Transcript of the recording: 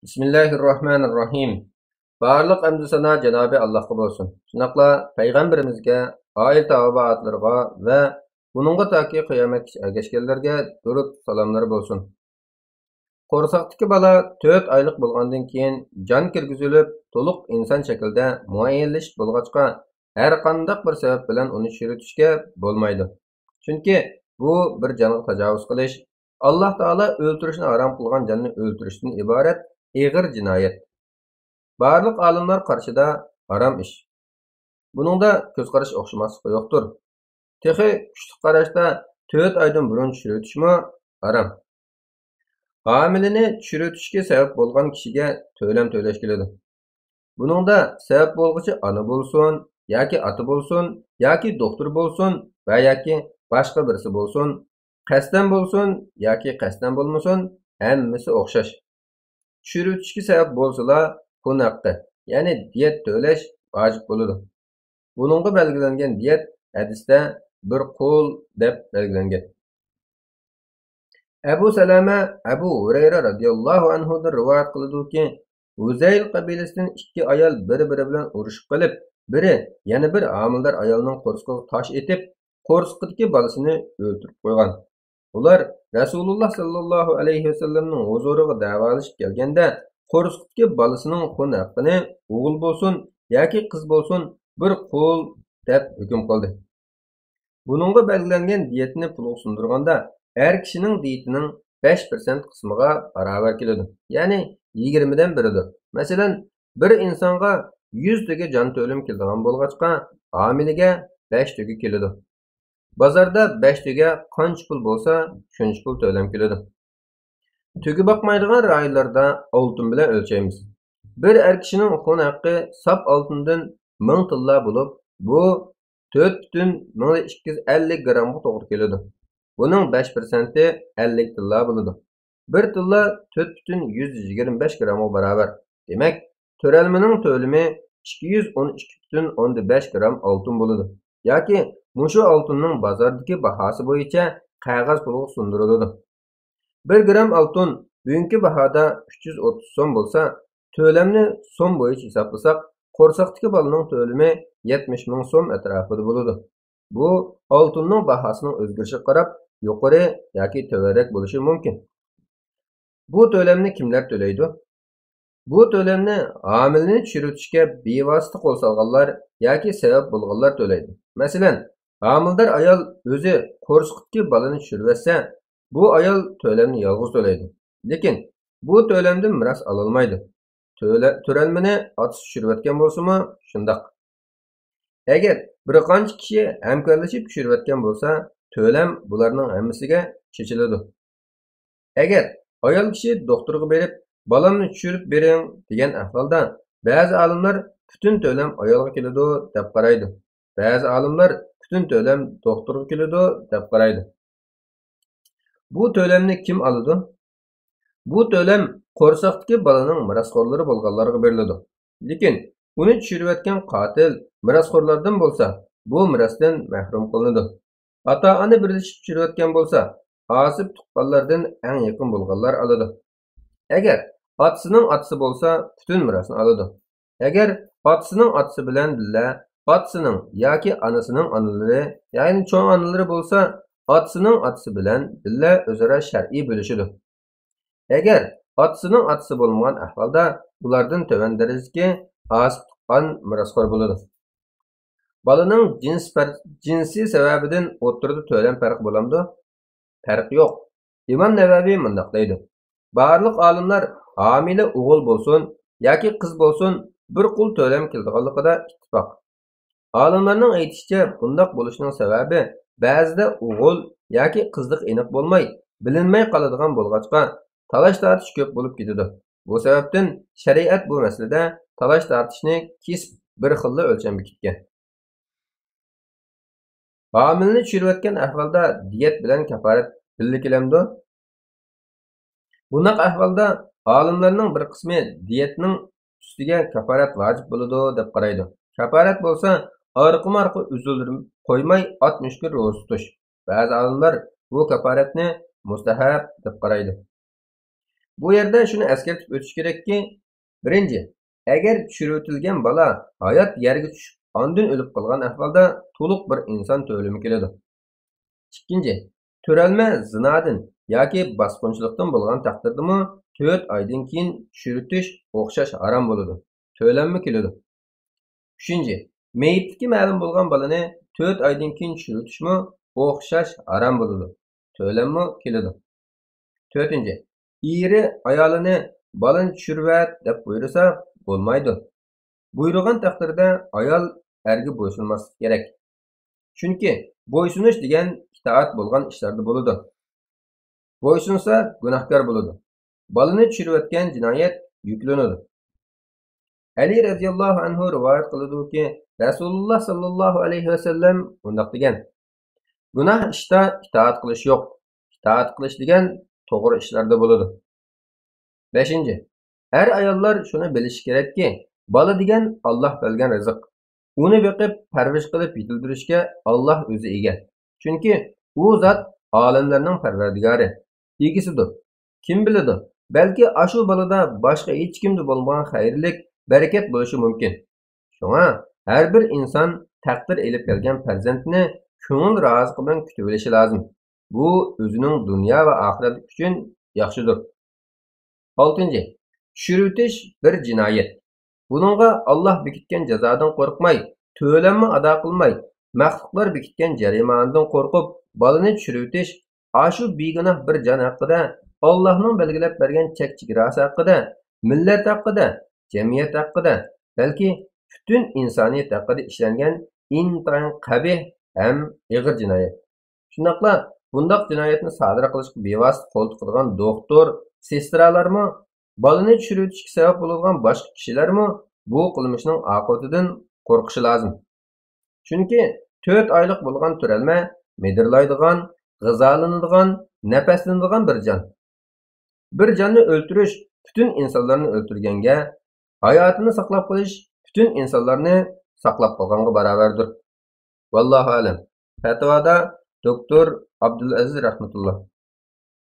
Bismillahirrahmanirrahim. Barlıq əmdi sana Cenab-ı Allah'a bolsun. Şunaqla Peyğəmbərimizə, ail təbəatlarına və bununğa taki qiyamətki ergeşkenlərə durub salamları bolsun. Qorsaqdakı bala 4 aylıq bolğandan keyin can kirgizilib, toluq insan şəkildə muayyenləşib bolğaçqa hər qandaq bir səbəb bilan onu çürütüşkə bolmaydı. Çünki bu bir canğa tajavuz qilish, Allah Taala öldürüşni haram qılğan canni öldürüşdən ibarət ağır cinayet. Barlıq alimlar qarşıda haram iş. Buningda ko'z qarash o'xshamaslik yo'qdir. Texi kuchli qarashda 4 oydan burun tushirishmi haram. Hamilini tushirishga sabab bo'lgan kishiga to'lam to'lash keladi. Buningda sabab bo'lg'uchi ona bo'lsin, yoki ota bo'lsin, yoki doktor bo'lsin va yoki boshqa birisi bo'lsin, qasddan bo'lsin yoki qasddan bo'lmasin, hammasi o'xshash. Çürütüşki sebep bolsalar pul haqqı, yani diyet töleş vacip boludu. Bununla belgilengen diyet hadiste bir qul deb belgilengen. Ebu Seleme Ebu Hureyre radıyallahu anhu'dan rivayet kılıdı ki, Uzeyl kabilesinden 2 ayal biri-biri bilan urushib qilib, biri yana bir amildar ayalning qo'rsiqiga tosh etib, qo'rsiqdagi bolasini o'ldirib qo'ygan. Ular Rasulullah sallallahu aleyhi ve sellem'nin huzuriga davolashib kelganda, qo'rsiqdagi bolasining xun haqqini o'g'il bo'lsin yoki qiz bo'lsin bir qul deb hukm qildi. Buningga belgilangan diyetni pulga sundirganda, her kishining diyetining 5% qismiga barobar keladi. Ya'ni 20 dan biridir. Masalan, bir insonga 100 tüge can to'lim keladigan bo'lg'achqa, homiliga 5 tüge keladi. Bozorda 5 tüge qancha pul bo'lsa, shuncha pul to'lam keladi. Tüge bakmaydigan rayonlarda oltin bilan o'lchaymiz. Bir er kishining xun haqqi sap oltindan 1000 tilla bo'lib, bu 4,250 gramga to'g'ri keladi. Bunun 5%'i 50 tilla bo'ladi. Bir tilla 4,125 gramga barobar. Demak, to'ralmaning to'limi 212,5 gram oltin bo'ladi. Yoki mushu oltinning bozordagi bahosi bo'yicha qog'oz pulga sundiriladi. 1 gram oltin bugungi bahoda 330 so'm bo'lsa, to'lamni so'm bo'yicha hisoblasak, qo'rsoqdagi bolaning to'limi 70 ming so'm atrofida bo'ladi. Bu oltinning bahosining o'zgarishiga qarab yuqori yoki tövərək bo'lishi mumkin. Bu to'lamni kimlar to'laydi? Bu to'lamni homilni tushirishga bevosita qo'l solganlar yoki sabab bo'lganlar to'laydi. Masalan, homildor ayol o'zi qo'rsiqdagi bolani tushirsa, bu ayol to'lamni yolg'iz to'laydi. Lekin bu to'lamdan miros ololmaydi. To'ralmani otasi tushirayotgan bo'lsa-mu, shundoq. Agar bir qancha kishi hamkorlashib tushirayotgan bo'lsa, to'lam bularning hammasiga chechiladi. Agar ayol kishi doktorga berib, balamni tushirib bering degan ahvolda, ba'zi olimlar butun to'lam ayolga keladi deb qaraydi. Ba'zi olimlar butun to'lam doktorga keladi deb qaraydi. Bu to'lamni kim oladi? Bu to'lam qo'rsoqdagi bolaning mirosxo'rlari bo'lganlarga beriladi. Lekin uni tushirayotgan qotil mirosxo'rlardan bo'lsa, bu mirosdan mahrum qilinadi. Ata-ona birlashib tushirayotgan bo'lsa, asib tuqqanlardan eng yaqin bo'lganlar oladi. Agar otasining otasi bo'lsa, butun mirosni oladi. Agar otasining otasi bilan billa otasining yoki onasining onalari, ya'ni cho'ng onalari bo'lsa, otasining otasi bilan billa o'zaro shar'iy bo'lishadi. Agar otasining otasi bo'lmagan ahvolda ulardan to'van darajadagi asib tuqqan mirosxo'r bo'ladi. Balaning jinsi sababidan o'ttirda to'lam farq bo'lamdi? Farq yo'q. İmam Nevaviy mundaq deydi. Barliq olimlar homila o'g'il bo'lsin yoki qiz bo'lsin, bir qul to'lam keladiganligida ittifoq. Olimlarning aytishicha, bundaq bo'lishining sababi ba'zida o'g'il yoki qizlik aniq bo'lmay, bilinmay qoladigan bo'lg'achqa talash tortish ko'p bo'lib ketadi. Bu sababdan shariat bu masalada talash tortishni kesib bir xilda o'lcham bekitgan. Homilni tushirayotgan ahvolda diyet bilan kafarat birga kelamdi. Bunaq ahvolda olimlarning bir qismi diyetning ustiga kafarat vojib bo'ladi deb qaraydi. Kafarat bo'lsa, orqa-marqa uzildirib qo'ymay 60 kun ro'za tutish. Ba'zi olimlar bu kafaratni mustahab deb qaraydi. Bu yerda shuni eskartib o'tish kerakki, birinchi, agar tushirib bola hayot yerga tushib, ondan o'lib qolgan ahvolda to'liq bir inson o'limi keladi. Ikkinchi, to'ralma zinodan yoki bosqinchilikdan bo'lgan taqdirdami 4 oydan keyin tushiritish o'xshash harom bo'ladi. To'lanma keladi. Uchinchi, meyitlikka ma'lum bo'lgan bolani 4 oydan keyin tushirtishmi o'xshash harom bo'ladi. To'lanma keladi. To'rtinchi, eri ayolini bolani tushirvat deb buyursa bo'lmaydi. Buyurgan taqdirda ayol erga bo'ysunmaslik kerak. Chunki bo'ysunish degan itoat bo'lgan ishlarda bo'ladi. Bo'ysunsa gunohkor bo'ladi. Bolani tushirayotgan jinoyat yuklanadi. Ali radhiyallohu anhu rivoyat qiladi-ki, Rasululloh sallallohu alayhi vasallam bundoq degan: Gunoh ishda itoat qilish yo'q. Itoat qilish degan to'g'ri ishlarda bo'ladi. 5. Her ayollar shuni bilishi kerakki, bola degan Alloh bergan rizq. Uni beqib, parvarish qilib yetildirishga Alloh o'zi ega. Chunki u zot olamlarning parvardigori, egisidir. Kim biladi? Balki ashu bolada boshqa hech kimda bo'lmagan xayrlik, barakat bo'lishi mumkin. Shunga har bir inson taqdir elib kelgan farzandni ko'ngil roziligi bilan kutib olishi lozim. Bu o'zining dunyo va oxirat uchun yaxshidir. 6. Tushiritish bir jinoyat. Buningga Alloh bekitgan jazodan qo'rqmay, to'lanma ado qilmay, maxluqlar bekitgan jarimadan qo'rqib, bolani tushiritish ashu begunoh bir jon haqida, Allohning belgilab bergan chek-chegarasi haqida, millat haqida, jamiyat haqida, balki butun insoniyat haqida ishlangan intayin qabih ham og'ir jinoyat. Shundaqla bundaq jinoyatni sodir qilishga bevosita qo'l tiqadigan doktor, sestralarmi, bolani tushirishga sabab bo'lgan boshqa kishilarmi bu qilmishning oqibatidan qo'rqishi lozim. Chunki 4 oylik bo'lgan turalma medirlaydigan, g'izolanadigan, nafaslanadigan bir jon. Bir jonni o'ltirish butun insonlarni o'ltirganga, hayotini saqlab qolish butun insonlarni saqlab qolganga barobardir. Vallohu alam. Fatvoda doktor Abdulaziz rahmatulloh